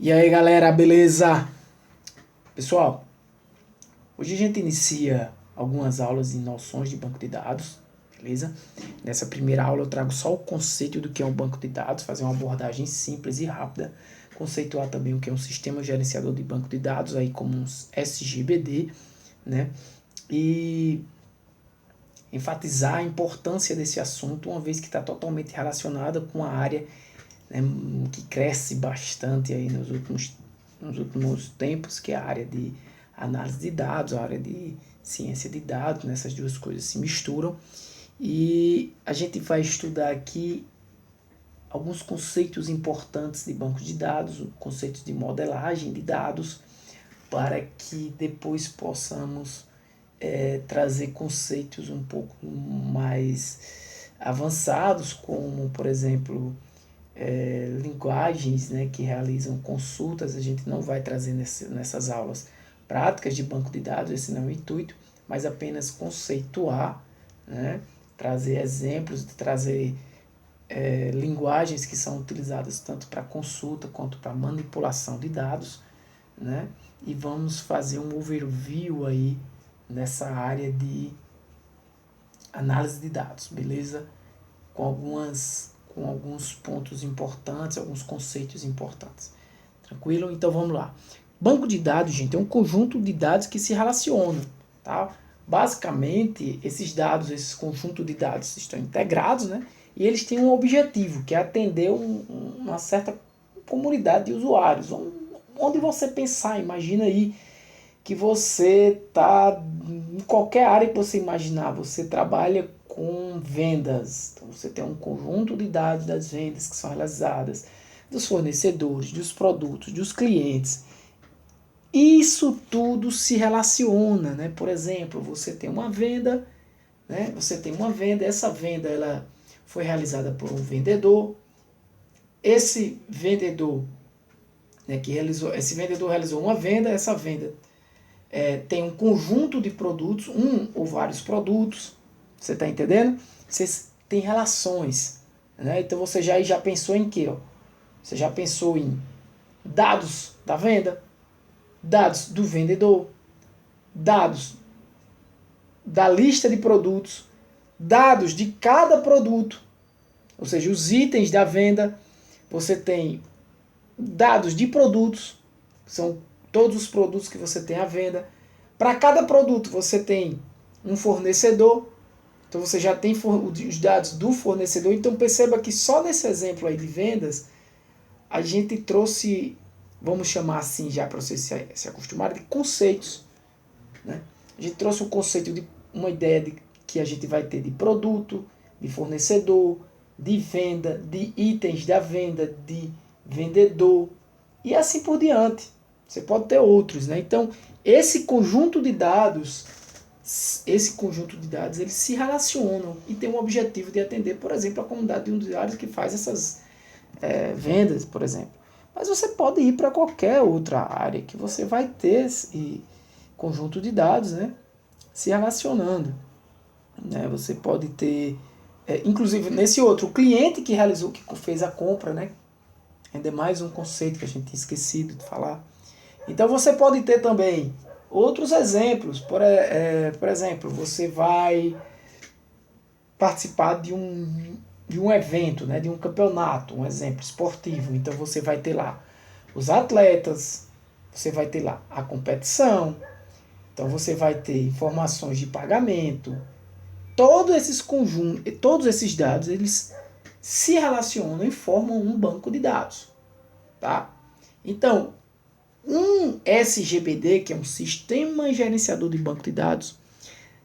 E aí galera, beleza? Pessoal, hoje a gente inicia algumas aulas de noções de banco de dados, beleza? Nessa primeira aula eu trago só o conceito do que é um banco de dados, fazer uma abordagem simples e rápida, conceituar também o que é um sistema gerenciador de banco de dados, aí como um SGBD, né? E enfatizar a importância desse assunto, uma vez que está totalmente relacionada com a área, né, que cresce bastante aí nos últimos tempos, que é a área de análise de dados, a área de ciência de dados, né, essas duas coisas se misturam. E a gente vai estudar aqui alguns conceitos importantes de bancos de dados, conceitos de modelagem de dados, para que depois possamos trazer conceitos um pouco mais avançados, como, por exemplo, linguagens, né, que realizam consultas. A gente não vai trazer nessas aulas práticas de banco de dados, esse não é o intuito, mas apenas conceituar, né, trazer exemplos, trazer linguagens que são utilizadas tanto para consulta quanto para manipulação de dados, né, e vamos fazer um overview aí nessa área de análise de dados, beleza? Com alguns pontos importantes, alguns conceitos importantes. Tranquilo? Então vamos lá. Banco de dados, gente, é um conjunto de dados que se relacionam, tá? Basicamente, esses dados, esse conjunto de dados estão integrados, né? E eles têm um objetivo, que é atender uma certa comunidade de usuários. Onde você pensar, imagina aí que você está em qualquer área que você imaginar, você trabalha com vendas, então você tem um conjunto de dados das vendas que são realizadas, dos fornecedores, dos produtos, dos clientes. Isso tudo se relaciona, né? Por exemplo, você tem uma venda, né? Você tem uma venda, essa venda ela foi realizada por um vendedor. Esse vendedor, né, esse vendedor realizou uma venda, essa venda tem um conjunto de produtos, um ou vários produtos, você está entendendo? Vocês têm relações, né? Então você já pensou em quê? Ó? Você já pensou em dados da venda, dados do vendedor, dados da lista de produtos, dados de cada produto, ou seja, os itens da venda. Você tem dados de produtos, são todos os produtos que você tem à venda. Para cada produto você tem um fornecedor, então você já tem os dados do fornecedor. Então perceba que só nesse exemplo aí de vendas, a gente trouxe, vamos chamar assim já para vocês se acostumarem, de conceitos. Né? A gente trouxe um conceito de uma ideia de que a gente vai ter de produto, de fornecedor, de venda, de itens da venda, de vendedor e assim por diante. Você pode ter outros, né? Então, esse conjunto de dados, eles se relacionam e tem um objetivo de atender, por exemplo, a comunidade de usuários que faz essas vendas, por exemplo. Mas você pode ir para qualquer outra área que você vai ter esse conjunto de dados, né, se relacionando. Né? Você pode ter, inclusive nesse outro, o cliente que realizou, que fez a compra, né? Ainda mais um conceito que a gente tinha esquecido de falar. Então você pode ter também outros exemplos. Por exemplo, você vai participar de um evento, né, de um campeonato, um exemplo esportivo. Então você vai ter lá os atletas, você vai ter lá a competição, então você vai ter informações de pagamento. Todos esses conjuntos, todos esses dados, eles se relacionam e formam um banco de dados. Tá? Então, um SGBD, que é um Sistema Gerenciador de Banco de Dados,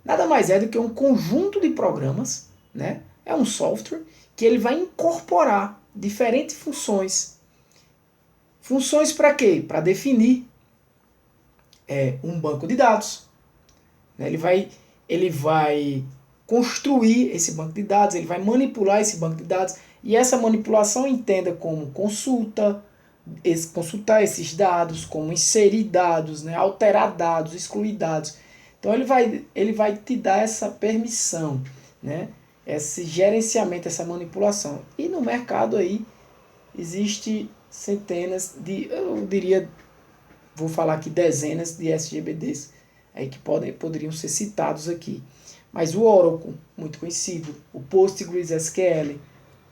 nada mais é do que um conjunto de programas, né? É um software que ele vai incorporar diferentes funções. Funções para quê? Para definir um banco de dados. Né? Ele vai construir esse banco de dados, ele vai manipular esse banco de dados, e essa manipulação entenda como consultar esses dados, como inserir dados, né? Alterar dados, excluir dados. Então ele vai te dar essa permissão, né? Esse gerenciamento, essa manipulação. E no mercado aí existe centenas de, eu diria, vou falar aqui dezenas de SGBDs aí que poderiam ser citados aqui. Mas o Oracle, muito conhecido, o PostgreSQL,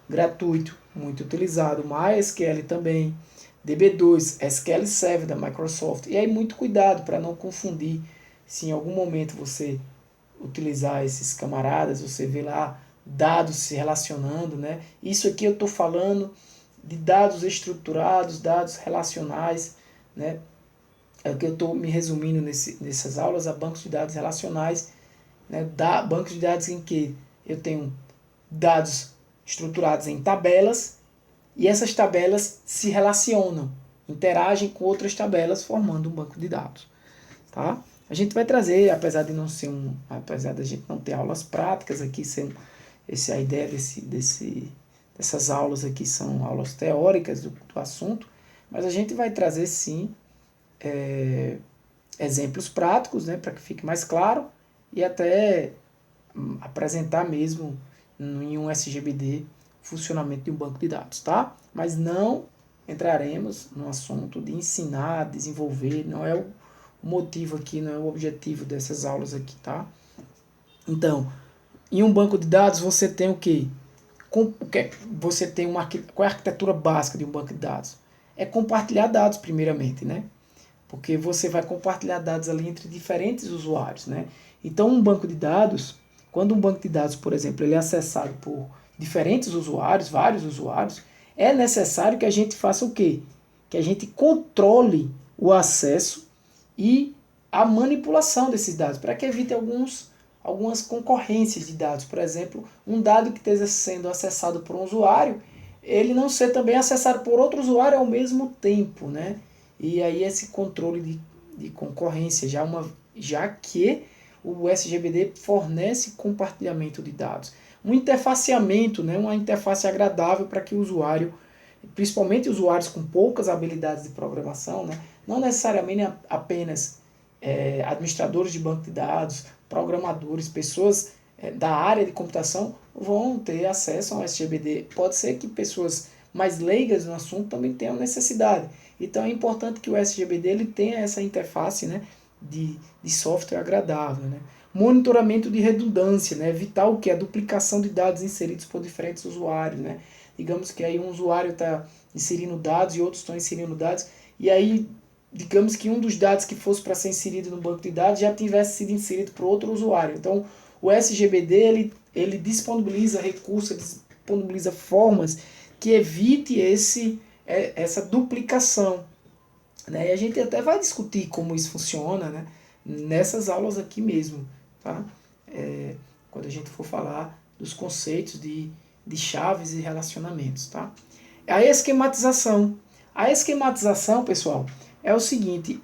gratuito, muito utilizado, o MySQL também, DB2, SQL Server da Microsoft. E aí muito cuidado para não confundir, se em algum momento você utilizar esses camaradas, você vê lá dados se relacionando, né? Isso aqui eu estou falando de dados estruturados, dados relacionais, né? É o que eu estou me resumindo nessas aulas, a bancos de dados relacionais, né? Bancos de dados em que eu tenho dados estruturados em tabelas e essas tabelas se relacionam, interagem com outras tabelas formando um banco de dados, tá? A gente vai trazer, apesar de não ser apesar da gente não ter aulas práticas aqui, a ideia dessas aulas aqui são aulas teóricas do assunto, mas a gente vai trazer sim exemplos práticos, né, para que fique mais claro e até apresentar mesmo em um SGBD o funcionamento de um banco de dados, tá? Mas não entraremos no assunto de ensinar, desenvolver, não é o motivo aqui, não é o objetivo dessas aulas aqui, tá? Então, em um banco de dados você tem o quê? Você tem qual é a arquitetura básica de um banco de dados? É compartilhar dados primeiramente, né? Porque você vai compartilhar dados ali entre diferentes usuários, né? Então, um banco de dados, quando um banco de dados, por exemplo, ele é acessado por diferentes usuários, vários usuários, é necessário que a gente faça o quê? Que a gente controle o acesso e a manipulação desses dados, para que evite algumas concorrências de dados. Por exemplo, um dado que esteja sendo acessado por um usuário, ele não ser também acessado por outro usuário ao mesmo tempo, né? E aí esse controle de concorrência, já que o SGBD fornece compartilhamento de dados. Um interfaceamento, né, uma interface agradável para que o usuário, principalmente usuários com poucas habilidades de programação, né, não necessariamente apenas administradores de banco de dados, programadores, pessoas da área de computação vão ter acesso ao SGBD. Pode ser que pessoas mais leigas no assunto também tenham necessidade. Então é importante que o SGBD ele tenha essa interface, né, de software agradável. Né? Monitoramento de redundância, né, evitar o que? A duplicação de dados inseridos por diferentes usuários. Né? Digamos que aí um usuário está inserindo dados e outros estão inserindo dados, e aí digamos que um dos dados que fosse para ser inserido no banco de dados já tivesse sido inserido por outro usuário. Então o SGBD ele disponibiliza recursos, disponibiliza formas que evite essa duplicação. Né? E a gente até vai discutir como isso funciona, né, nessas aulas aqui mesmo, tá? Quando a gente for falar dos conceitos de chaves e relacionamentos. Tá? A esquematização. A esquematização, pessoal, é o seguinte,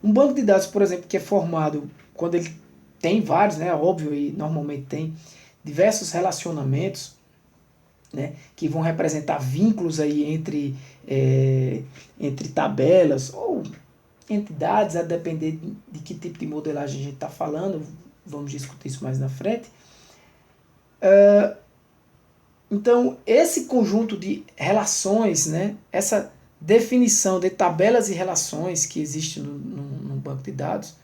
um banco de dados, por exemplo, que é formado quando ele tem vários, né, óbvio, e normalmente tem diversos relacionamentos, né, que vão representar vínculos aí entre tabelas ou entidades, a depender de que tipo de modelagem a gente está falando, vamos discutir isso mais na frente. Então, esse conjunto de relações, né, essa definição de tabelas e relações que existe no banco de dados,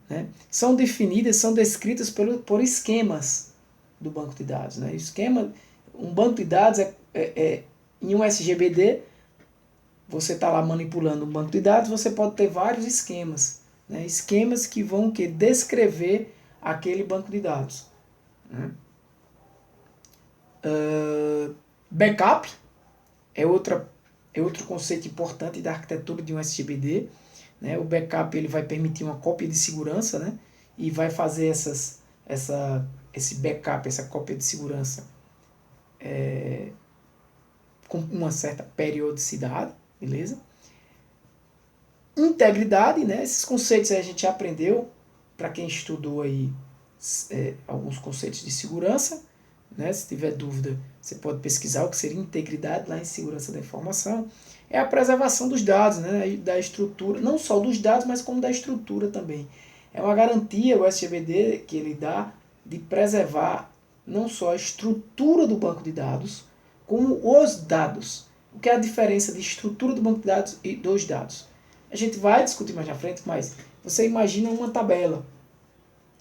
né, são definidas, são descritas por esquemas do banco de dados. Né? Um banco de dados em um SGBD, você está lá manipulando um banco de dados, você pode ter vários esquemas. Né? Esquemas que vão descrever aquele banco de dados. Né? Backup é outro conceito importante da arquitetura de um SGBD. Né? O backup ele vai permitir uma cópia de segurança, né? E vai fazer esse backup, essa cópia de segurança com uma certa periodicidade, beleza? Integridade, né? Esses conceitos aí a gente já aprendeu para quem estudou aí alguns conceitos de segurança. Né? Se tiver dúvida, você pode pesquisar o que seria integridade lá em segurança da informação. É a preservação dos dados, né? Da estrutura, não só dos dados, mas como da estrutura também. É uma garantia, o SGBD, que ele dá de preservar não só a estrutura do banco de dados, como os dados. O que é a diferença de estrutura do banco de dados e dos dados? A gente vai discutir mais na frente, mas você imagina uma tabela.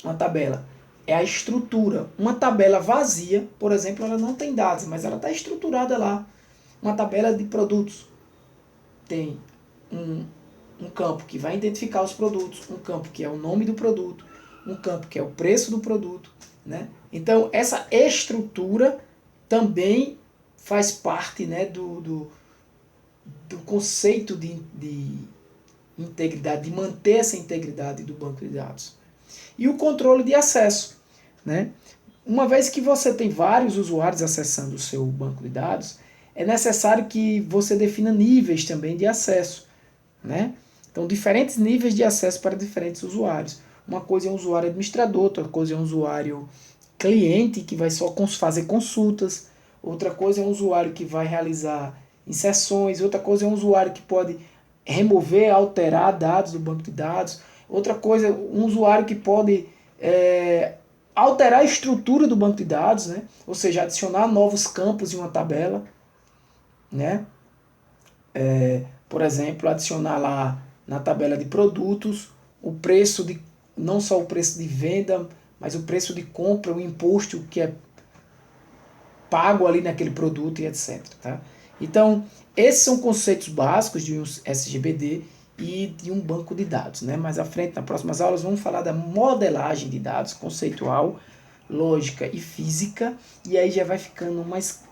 Uma tabela é a estrutura. Uma tabela vazia, por exemplo, ela não tem dados, mas ela está estruturada lá. Uma tabela de produtos tem um campo que vai identificar os produtos, um campo que é o nome do produto, um campo que é o preço do produto, né? Então, essa estrutura também faz parte, né, do conceito de integridade, de manter essa integridade do banco de dados. E o controle de acesso, né? Uma vez que você tem vários usuários acessando o seu banco de dados, é necessário que você defina níveis também de acesso, né? Então, diferentes níveis de acesso para diferentes usuários. Uma coisa é um usuário administrador, outra coisa é um usuário cliente, que vai só fazer consultas, outra coisa é um usuário que vai realizar inserções, outra coisa é um usuário que pode remover, alterar dados do banco de dados, outra coisa é um usuário que pode alterar a estrutura do banco de dados, né? Ou seja, adicionar novos campos em uma tabela, né? Por exemplo, adicionar lá na tabela de produtos o preço de, não só o preço de venda, mas o preço de compra, o imposto que é pago ali naquele produto e etc. Tá? Então, esses são conceitos básicos de um SGBD e de um banco de dados. Né? Mais à frente, nas próximas aulas, vamos falar da modelagem de dados conceitual, lógica e física, e aí já vai ficando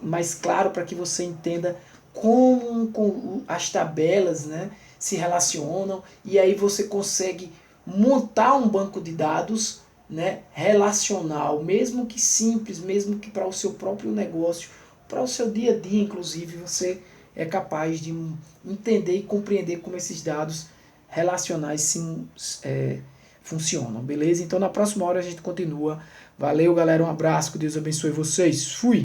mais claro para que você entenda como as tabelas, né, se relacionam, e aí você consegue montar um banco de dados, né, relacional, mesmo que simples, mesmo que para o seu próprio negócio, para o seu dia a dia, inclusive, você é capaz de entender e compreender como esses dados relacionais funcionam, beleza? Então na próxima hora a gente continua. Valeu, galera, um abraço, que Deus abençoe vocês. Fui!